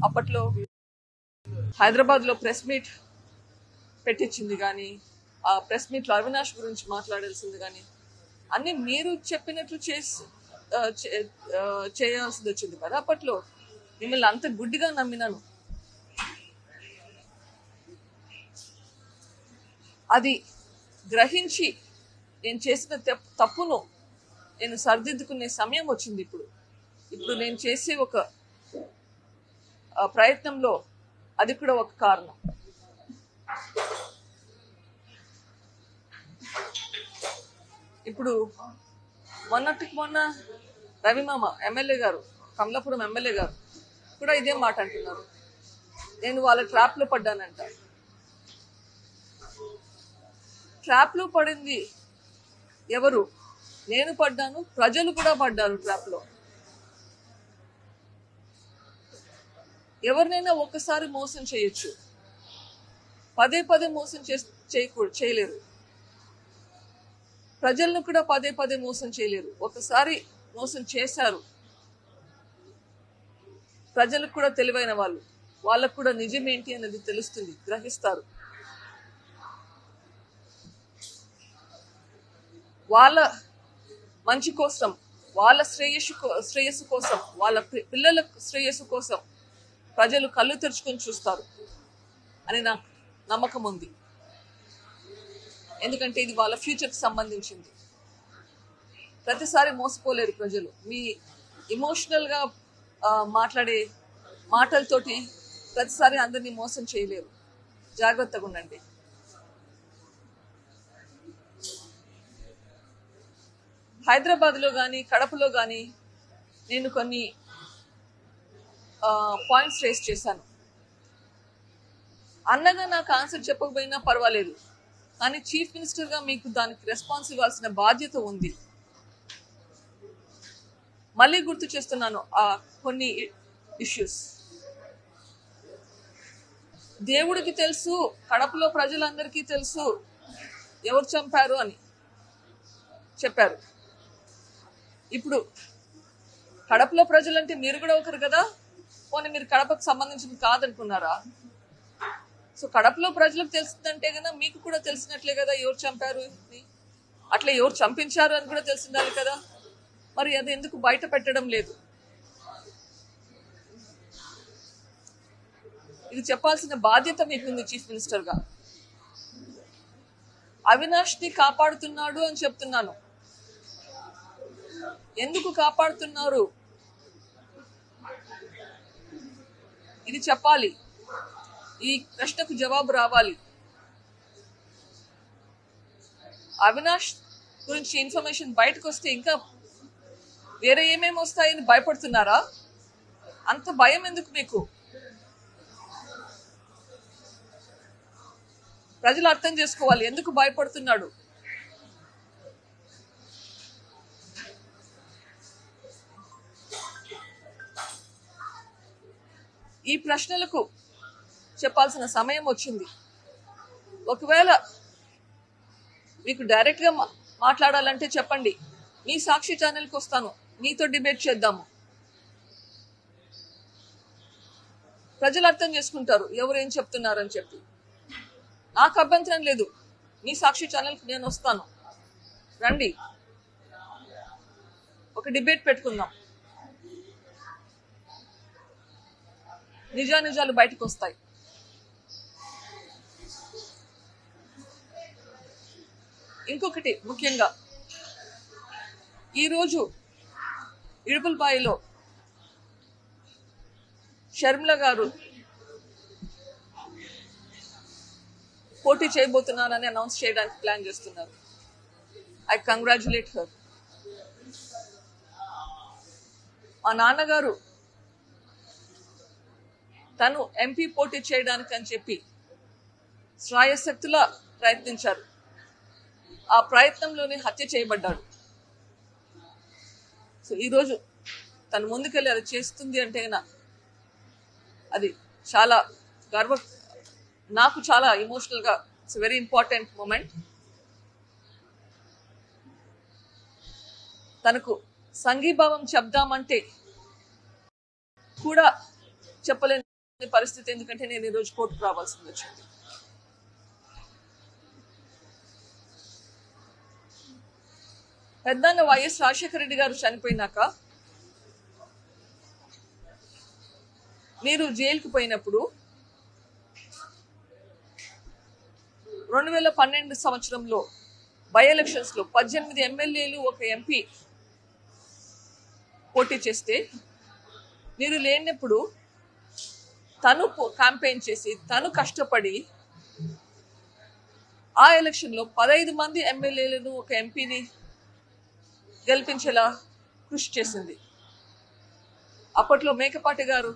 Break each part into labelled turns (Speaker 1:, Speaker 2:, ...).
Speaker 1: అప్పట్లో హైదరాబాద్లో press meet పెట్టించింది కానీ ఆ ప్రెస్ మీట్లో అవినాష్ గురించి మాట్లాడాల్సింది కానీ అన్నీ మీరు చెప్పినట్లు చేయాల్సింది వచ్చింది కదా. అప్పట్లో మిమ్మల్ని అంత గుడ్డిగా నమ్మినాను. అది గ్రహించి నేను చేసిన తప్పును నేను సరిదిద్దుకునే సమయం వచ్చింది. ఇప్పుడు నేను చేసే ఒక ప్రయత్నంలో అది కూడా ఒక కారణం. ఇప్పుడు మొన్న రవిమామ ఎమ్మెల్యే గారు, కమలాపురం ఎమ్మెల్యే గారు కూడా ఇదే మాట అంటున్నారు. నేను వాళ్ళ ట్రాప్లో పడ్డానంట. ట్రాప్లో పడింది ఎవరు? నేను పడ్డాను, ప్రజలు కూడా పడ్డారు ట్రాప్లో. ఎవరినైనా ఒక్కసారి మోసం చేయొచ్చు, పదే పదే మోసం చేయలేరు. ప్రజలను కూడా పదే పదే మోసం చేయలేరు. ఒకసారి మోసం చేశారు. ప్రజలకు కూడా తెలివైన వాళ్ళు, వాళ్ళకు కూడా నిజమేంటి అనేది తెలుస్తుంది, గ్రహిస్తారు. వాళ్ళ మంచి కోసం, వాళ్ళ శ్రేయస్సు కోసం, వాళ్ళ పిల్లల శ్రేయస్సు కోసం ప్రజలు కళ్ళు తెరుచుకొని చూస్తారు అని నాకు నమ్మకం ఉంది. ఎందుకంటే ఇది వాళ్ళ ఫ్యూచర్కి సంబంధించింది. ప్రతిసారి మోసపోలేరు ప్రజలు. మీ ఎమోషనల్గా మాట్లాడే మాటలతోటి ప్రతిసారి అందరినీ మోసం చేయలేరు. జాగ్రత్తగా ఉండండి. హైదరాబాద్లో కానీ కడపలో కానీ నేను కొన్ని పాయింట్స్ రేస్ చేశాను. అన్నగా నాకు ఆన్సర్ చెప్పకపోయినా పర్వాలేదు, కానీ చీఫ్ మినిస్టర్గా మీకు దానికి రెస్పాన్స్ ఇవ్వాల్సిన బాధ్యత ఉంది. మళ్ళీ గుర్తు చేస్తున్నాను ఆ కొన్ని ఇష్యూస్. దేవుడికి తెలుసు, కడపలో ప్రజలందరికీ తెలుసు ఎవరు చంపారు అని చెప్పారు. ఇప్పుడు కడపలో ప్రజలంటే మీరు కూడా ఒకరు కదా. పోనీ మీరు కడపకు సంబంధించింది కాదనుకున్నారా? సో కడపలో ప్రజలకు తెలిసిందంటే కదా మీకు కూడా తెలిసినట్లే కదా ఎవరు చంపారు, అట్లా ఎవరు చంపించారు అని కూడా తెలిసిండాలి కదా. మరి అది ఎందుకు బయట పెట్టడం లేదు? ఇది చెప్పాల్సిన బాధ్యత మీకుంది చీఫ్ మినిస్టర్గా. అవినాష్ని కాపాడుతున్నాడు అని చెప్తున్నాను. ఎందుకు కాపాడుతున్నారు ఇది చెప్పాలి. ఈ ప్రశ్నకు జవాబు రావాలి. అవినాష్ గురించి ఇన్ఫర్మేషన్ బయటకు వస్తే ఇంకా వేరే ఏమేమి వస్తాయని భయపడుతున్నారా? అంత భయం ఎందుకు మీకు? ప్రజలు అర్థం చేసుకోవాలి ఎందుకు భయపడుతున్నాడు. ఈ ప్రశ్నలకు చెప్పాల్సిన సమయం వచ్చింది. ఒకవేళ మీకు డైరెక్ట్గా మాట్లాడాలంటే చెప్పండి, మీ సాక్షి ఛానల్కి వస్తాను, మీతో డిబేట్ చేద్దాము. ప్రజలు అర్థం చేసుకుంటారు ఎవరు ఏం చెప్తున్నారని చెప్పి. నాకు అభ్యంతరం లేదు, మీ సాక్షి ఛానల్కి నేను వస్తాను, రండి, ఒక డిబేట్ పెట్టుకుందాం. నిజానిజాలు బయటకు వస్తాయి. ఇంకొకటి ముఖ్యంగా, ఈరోజు ఇడుపులపాయలో షర్మిల గారు పోటీ చేయబోతున్నారని అనౌన్స్ చేయడానికి ప్లాన్ చేస్తున్నారు. I congratulate her. మా నాన్నగారు తను ఎంపీ పోటీ చేయడానికి అని చెప్పి శ్రాయశక్తులా ప్రయత్నించారు. ఆ ప్రయత్నంలోనే హత్య చేయబడ్డాడు. సో ఈరోజు తను ముందుకెళ్ళి అది చేస్తుంది అంటే అది చాలా నాకు చాలా ఎమోషనల్గా ఇట్స్ వెరీ ఇంపార్టెంట్ మూమెంట్. తనకు సంఘీభావం చెప్దామంటే కూడా చెప్పలేని పరిస్థితి, ఎందుకంటే నేను ఈరోజు కోర్టుకు రావాల్సింది వచ్చింది. పెద్దన్న వైఎస్ రాజశేఖర రెడ్డి గారు చనిపోయినాక మీరు జైలుకు పోయినప్పుడు 2012 సంవత్సరంలో బై ఎలక్షన్స్ లో 18 ఎమ్మెల్యేలు ఒక ఎంపీ పోటీ చేస్తే మీరు లేనప్పుడు తను క్యాంపెయిన్ చేసి తను కష్టపడి ఆ ఎలక్షన్ లో 15 మంది ఎమ్మెల్యేలను ఒక ఎంపీని గెలిపించేలా కృషి చేసింది. అప్పట్లో మేకపాటి గారు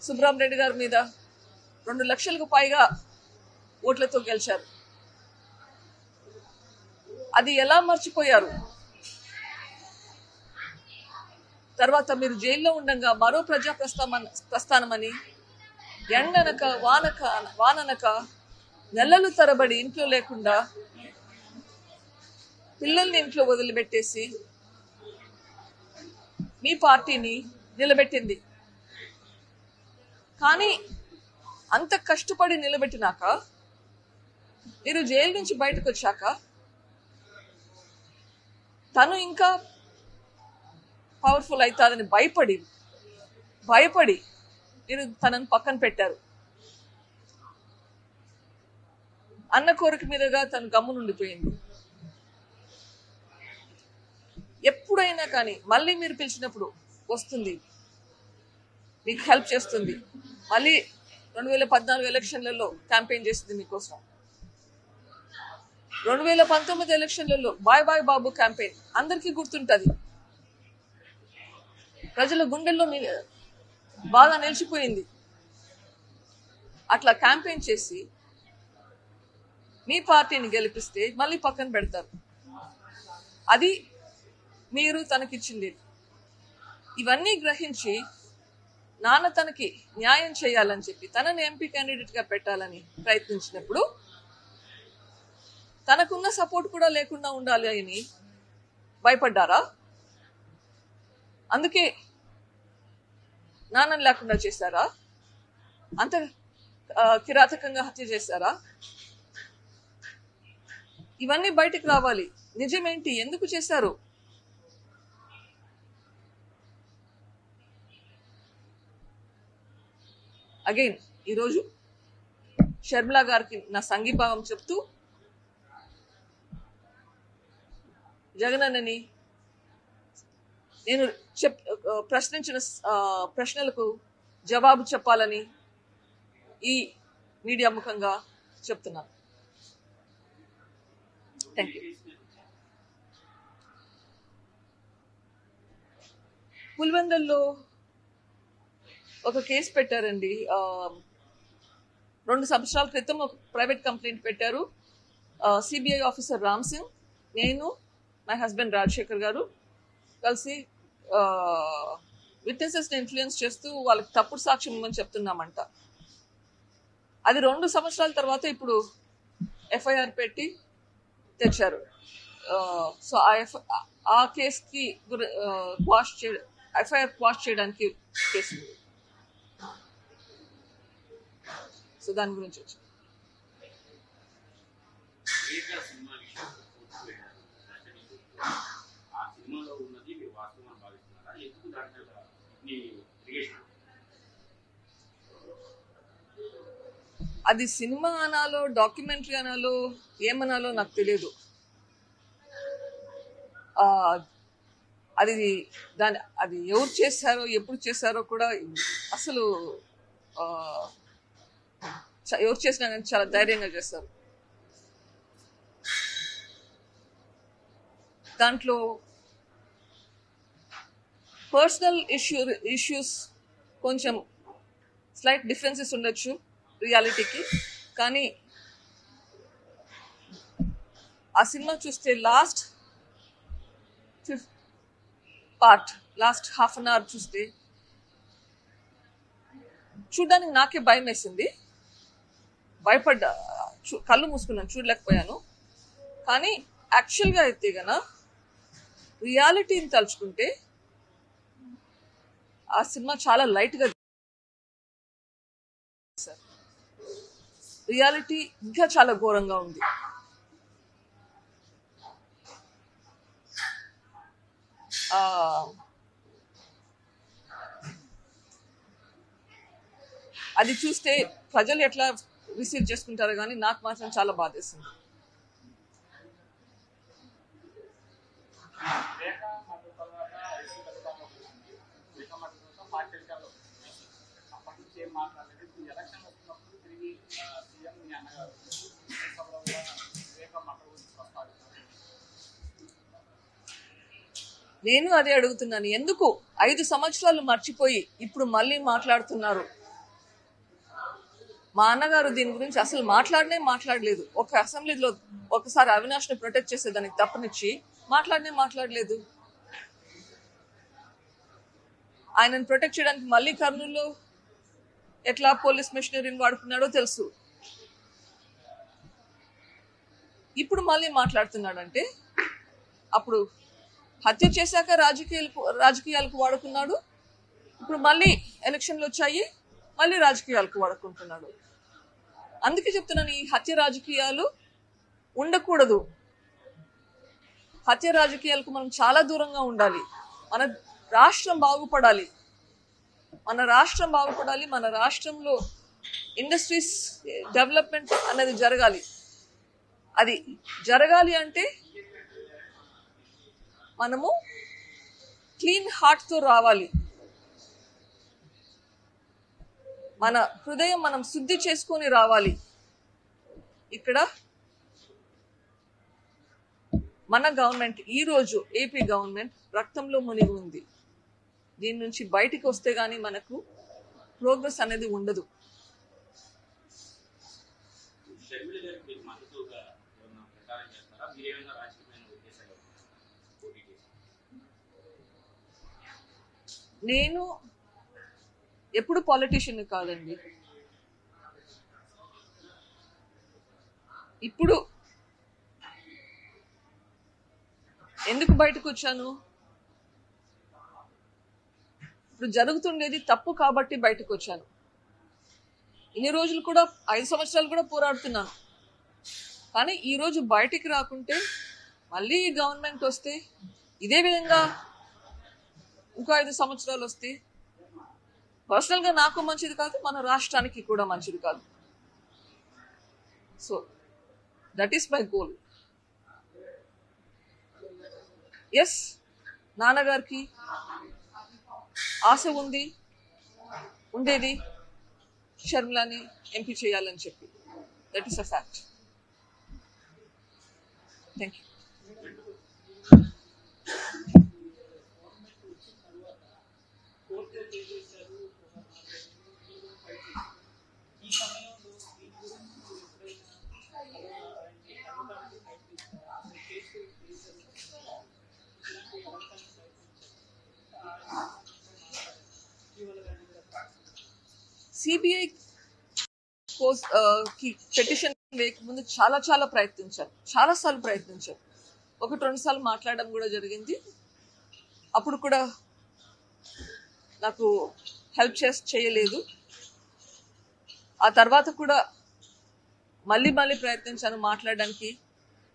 Speaker 1: సుబ్రహ్మరెడ్డి గారి మీద 2 లక్షలకు పైగా ఓట్లతో గెలిచారు. అది ఎలా మర్చిపోయారు? తర్వాత మీరు జైల్లో ఉండగా మరో ప్రజా ప్రస్థానమని ఎండనక వాననక నెలలు తరబడి ఇంట్లో లేకుండా పిల్లల్ని ఇంట్లో వదిలిపెట్టేసి మీ పార్టీని నిలబెట్టింది. కానీ అంత కష్టపడి నిలబెట్టినాక మీరు జైలు నుంచి బయటకు వచ్చాక తను ఇంకా పవర్ఫుల్ అవుతాదని భయపడి మీరు తనను పక్కన పెట్టారు. అన్న కోరిక మీదుగా తను గమ్మునుండిపోయింది. ఎప్పుడైనా కానీ మళ్ళీ మీరు పిలిచినప్పుడు వస్తుంది, మీకు హెల్ప్ చేస్తుంది. మళ్ళీ 2014 ఎలక్షన్లలో క్యాంపెయిన్ చేసింది మీకోసం. 2019 ఎలక్షన్లలో బాయ్ బాయ్ బాబు క్యాంపెయిన్ అందరికీ గుర్తుంటుంది. ప్రజల గుండెల్లో బాగా నిలిచిపోయింది. అట్లా క్యాంపెయిన్ చేసి మీ పార్టీని గెలిపిస్తే మళ్ళీ పక్కన పెడతారు. అది మీరు తనకిచ్చింది. ఇవన్నీ గ్రహించి నాన్న తనకి న్యాయం చేయాలని చెప్పి తనని ఎంపీ క్యాండిడేట్ గా పెట్టాలని ప్రయత్నించినప్పుడు తనకున్న సపోర్ట్ కూడా లేకుండా ఉండాలి అని భయపడ్డారా? అందుకే నాన్నని లేకుండా చేశారా? అంత కిరాతకంగా హత్య చేశారా? ఇవన్నీ బయటకు రావాలి. నిజమేంటి, ఎందుకు చేశారు? అగైన్ ఈరోజు షర్మిలా గారికి నా సంఘీభావం చెప్తూ జగనన్నని నేను ప్రశ్నించిన ప్రశ్నలకు జవాబు చెప్పాలని ఈ మీడియా ముఖంగా చెప్తున్నాను. Thank you. పులివెందుల్లో ఒక కేసు పెట్టారండి. 2 సంవత్సరాల క్రితం ఒక ప్రైవేట్ కంప్లైంట్ పెట్టారు. సిబిఐ ఆఫీసర్ రామ్ సింగ్, నేను, మై హస్బెండ్ రాజశేఖర్ గారు కలిసి విట్నెసెస్ని ఇన్ఫ్లుయెన్స్ చేస్తూ వాళ్ళకి తప్పుడు సాక్ష్యం ఇవ్వమని చెప్తున్నామంట. అది 2 సంవత్సరాల తర్వాత ఇప్పుడు ఎఫ్ఐఆర్ పెట్టి తెచ్చారు. సో ఆ కేసుకి ఎఫ్ఐఆర్ క్వాష్ చేయడానికి కేసు. సో దాని గురించి వచ్చి అది సినిమా అనాలో డాక్యుమెంటరీ అనాలో ఏమనాలో నాకు తెలియదు. అది ఎవరు చేశారో ఎప్పుడు చేశారో కూడా అసలు ఎవరు చేసినా కానీ చాలా ధైర్యంగా చేస్తారు. దాంట్లో పర్సనల్ ఇష్యూస్ కొంచెం స్లైట్ డిఫరెన్సెస్ ఉండొచ్చు రియాలిటీకి. కానీ ఆ సినిమా చూస్తే లాస్ట్ హాఫ్ అన్ అవర్ చూస్తే చూడడానికి నాకే భయం వేసింది. భయపడ్డా, కళ్ళు మూసుకున్నాను, చూడలేకపోయాను. కానీ యాక్చువల్గా అయితే గన రియాలిటీని తలుచుకుంటే ఆ సినిమా చాలా లైట్గా రియాలిటీ ఇంకా చాలా ఘోరంగా ఉంది. అది చూస్తే ప్రజలు ఎట్లా రిసీవ్ చేసుకుంటారో కానీ నాకు మాత్రం చాలా బాధేస్తుంది. నేను అదే అడుగుతున్నాను, ఎందుకు 5 సంవత్సరాలు మర్చిపోయి ఇప్పుడు మళ్ళీ మాట్లాడుతున్నారు? మా అన్నగారు దీని గురించి అసలు మాట్లాడలేదు. ఒక అసెంబ్లీలో ఒకసారి అవినాష్ని ప్రొటెక్ట్ చేసేదానికి తప్పనిచ్చి మాట్లాడలేదు. ఆయనను ప్రొటెక్ట్ చేయడానికి మళ్ళీ కర్నూలులో ఎట్లా పోలీస్ మెషినరీని వాడుకున్నాడో తెలుసు. ఇప్పుడు మళ్ళీ మాట్లాడుతున్నాడంటే అప్పుడు హత్య చేశాక రాజకీయాలకు వాడుకున్నాడు, ఇప్పుడు మళ్ళీ ఎలక్షన్లు వచ్చాయి, మళ్ళీ రాజకీయాలకు వాడుకుంటున్నాడు. అందుకే చెప్తున్నాను, ఈ హత్య రాజకీయాలు ఉండకూడదు. హత్య రాజకీయాలకు మనం చాలా దూరంగా ఉండాలి. మన రాష్ట్రం బాగుపడాలి. మన రాష్ట్రంలో ఇండస్ట్రీస్ డెవలప్మెంట్ అనేది జరగాలి. అది జరగాలి అంటే మనము క్లీన్ హార్ట్తో రావాలి. మన హృదయం మనం శుద్ధి చేసుకొని రావాలి. ఇక్కడ మన గవర్నమెంట్ ఈరోజు ఏపీ గవర్నమెంట్ రక్తంలో మునిగి ఉంది. దీని నుంచి బయటికి వస్తే గానీ మనకు ప్రోగ్రెస్ అనేది ఉండదు. నేను ఎప్పుడు పాలిటీషియన్ కాదండి. ఇప్పుడు ఎందుకు బయటకు వచ్చాను? ఇప్పుడు జరుగుతుండేది తప్పు కాబట్టి బయటకు వచ్చాను. ఇన్ని రోజులు కూడా 5 సంవత్సరాలు కూడా పోరాడుతున్నాను. కానీ ఈరోజు బయటికి రాకుంటే మళ్ళీ ఈ గవర్నమెంట్ వస్తే ఇదే విధంగా ఇంకో 5 సంవత్సరాలు వస్తే పర్సనల్గా నాకు మంచిది కాదు, మన రాష్ట్రానికి కూడా మంచిది కాదు. So that is my goal. Yes, నాన్నగారికి ఆశ ఉండేది షర్మిలాని ఎంపీ చేయాలని చెప్పి. That is a fact. Thank you. CBI petition వేయకముందు చాలా ప్రయత్నించారు, చాలాసార్లు ప్రయత్నించారు. 1-2 సార్లు మాట్లాడడం కూడా జరిగింది. అప్పుడు కూడా నాకు హెల్ప్ చేయలేదు. ఆ తర్వాత కూడా మళ్ళీ ప్రయత్నించాను మాట్లాడడానికి,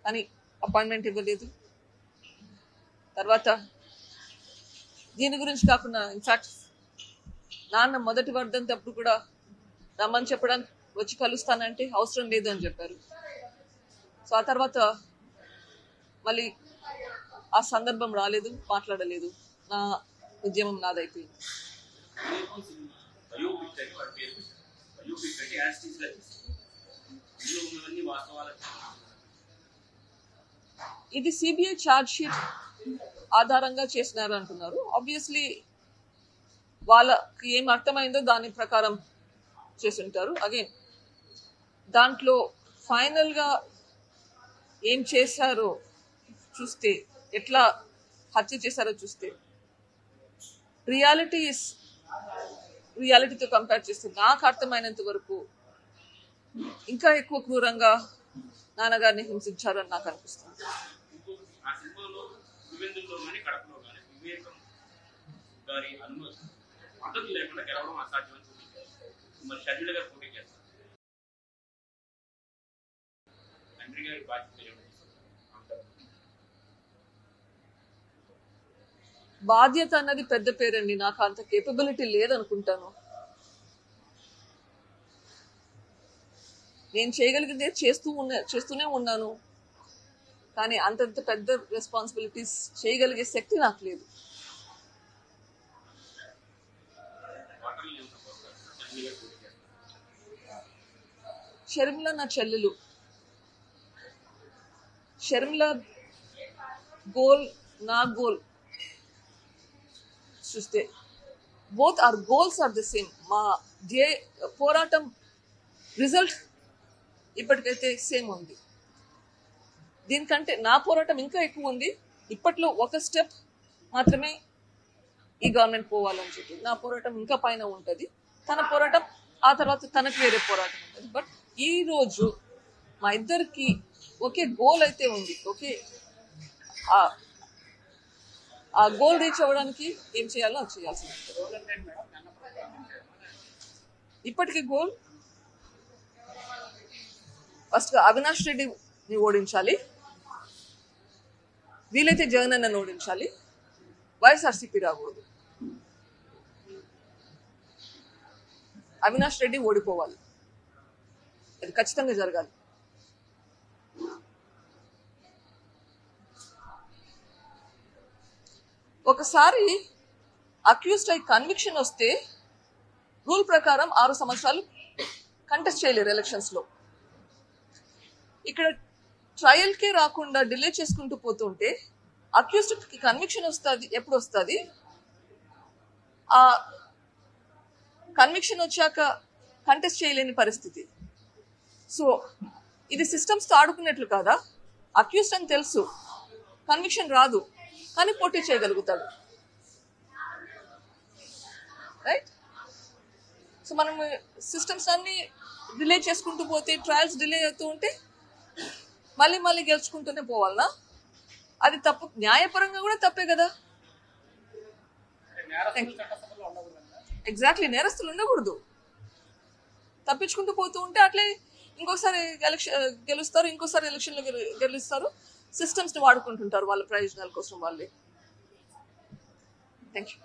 Speaker 1: కానీ అపాయింట్మెంట్ ఇవ్వలేదు. తర్వాత దీని గురించి కాకుండా ఇన్ఫాక్ట్ నాన్న మొదటి వర్ధంతి అప్పుడు కూడా రమ్మని చెప్పడానికి వచ్చి కలుస్తానంటే అవసరం లేదు అని చెప్పారు. సో ఆ తర్వాత మళ్ళీ ఆ సందర్భం రాలేదు, మాట్లాడలేదు. నా ఉద్యమం నాదైపోయింది. ఇది సిబిఐ ఛార్జ్ షీట్ ఆధారంగా చేసినారు అంటున్నారు. ఆబ్వియస్లీ వాళ్ళకి ఏం అర్థమైందో దాని ప్రకారం చేసుంటారు. అగైన్ దాంట్లో ఫైనల్గా ఏం చేశారో చూస్తే, ఎట్లా హత్య చేశారో చూస్తే, రియాలిటీతో కంపేర్ చేస్తే నాకు అర్థమైనంత వరకు ఇంకా ఎక్కువ క్రూరంగా నాన్నగారిని హింసించారని నాకు అనిపిస్తుంది. మద్దతు లేకుండా గెలవడం అసాధ్యం. మరి షర్మిల గారు పోటీ చేస్తారు. బాధ్యత అన్నది పెద్ద పేరండి, నాకు అంత కేపబిలిటీ లేదనుకుంటాను. నేను చేయగలిగిందే చేస్తూనే ఉన్నాను, కానీ అంతంత పెద్ద రెస్పాన్సిబిలిటీస్ చేయగలిగే శక్తి నాకు లేదు. షర్మిల నా చెల్లెలు. షర్మిల గోల్ నా గోల్ చూస్తే both are goals are the same. మా పోరాటం రిజల్ట్ ఇప్పటికైతే సేమ్ ఉంది. దీనికంటే నా పోరాటం ఇంకా ఎక్కువ ఉంది. ఇప్పట్లో ఒక స్టెప్ మాత్రమే ఈ గవర్నమెంట్ పోవాలని చెప్పి నా పోరాటం ఇంకా పైన ఉంటుంది. తన పోరాటం ఆ తర్వాత తనకు వేరే పోరాటం ఉంటుంది. బట్ ఈ రోజు మా ఇద్దరికి ఒకే గోల్ అయితే ఉంది. ఓకే, ఆ గోల్ రీచ్ అవ్వడానికి ఏం చేయాలో అది చేయాల్సింది. ఇప్పటికీ గోల్ ఫస్ట్ అవినాష్ రెడ్డిని ఓడించాలి, వీలైతే జగన్ అన్నని ఓడించాలి, వైఎస్ఆర్సీపీ రాకూడదు. అవినాష్ రెడ్డి ఓడిపోవాలి, అది ఖచ్చితంగా జరగాలి. ఒకసారి అక్యూజ్డ్ అయి కన్విక్షన్ వస్తే రూల్ ప్రకారం 6 సంవత్సరాలు కంటెస్ట్ చేయలేరు ఎలక్షన్స్ లో. ఇక్కడ ట్రయల్కే రాకుండా డిలే చేసుకుంటూ పోతుంటే అక్యూజ్డ్ కి కన్విక్షన్ వస్తుంది. ఎప్పుడు వస్తుంది? ఆ కన్విక్షన్ వచ్చాక కంటెస్ట్ చేయలేని పరిస్థితి. సో ఇది సిస్టమ్స్ తో ఆడుకున్నట్లు కాదా? అక్యూజ్డ్ అని తెలుసు, కన్విక్షన్ రాదు, కానీ పోటీ చేయగలుగుతాడు. రైట్? సో మనం సిస్టమ్స్ అన్ని డిలే చేసుకుంటూ పోతే, ట్రయల్స్ డిలే అవుతూ ఉంటే మళ్ళీ గెలుచుకుంటూనే పోవాలనా? అది తప్పు, న్యాయపరంగా కూడా తప్పే కదా. ఎగ్జాక్ట్లీ, నేరస్తులు ఉండకూడదు. తప్పించుకుంటూ పోతూ ఉంటే అట్లే ఇంకోసారి గెలుస్తారు, ఇంకోసారి ఎలక్షన్లో గెలుస్తారు. సిస్టమ్స్ ని వాడుకుంటుంటారు వాళ్ళ ప్రయోజనాల కోసం వాళ్ళే. Thank you.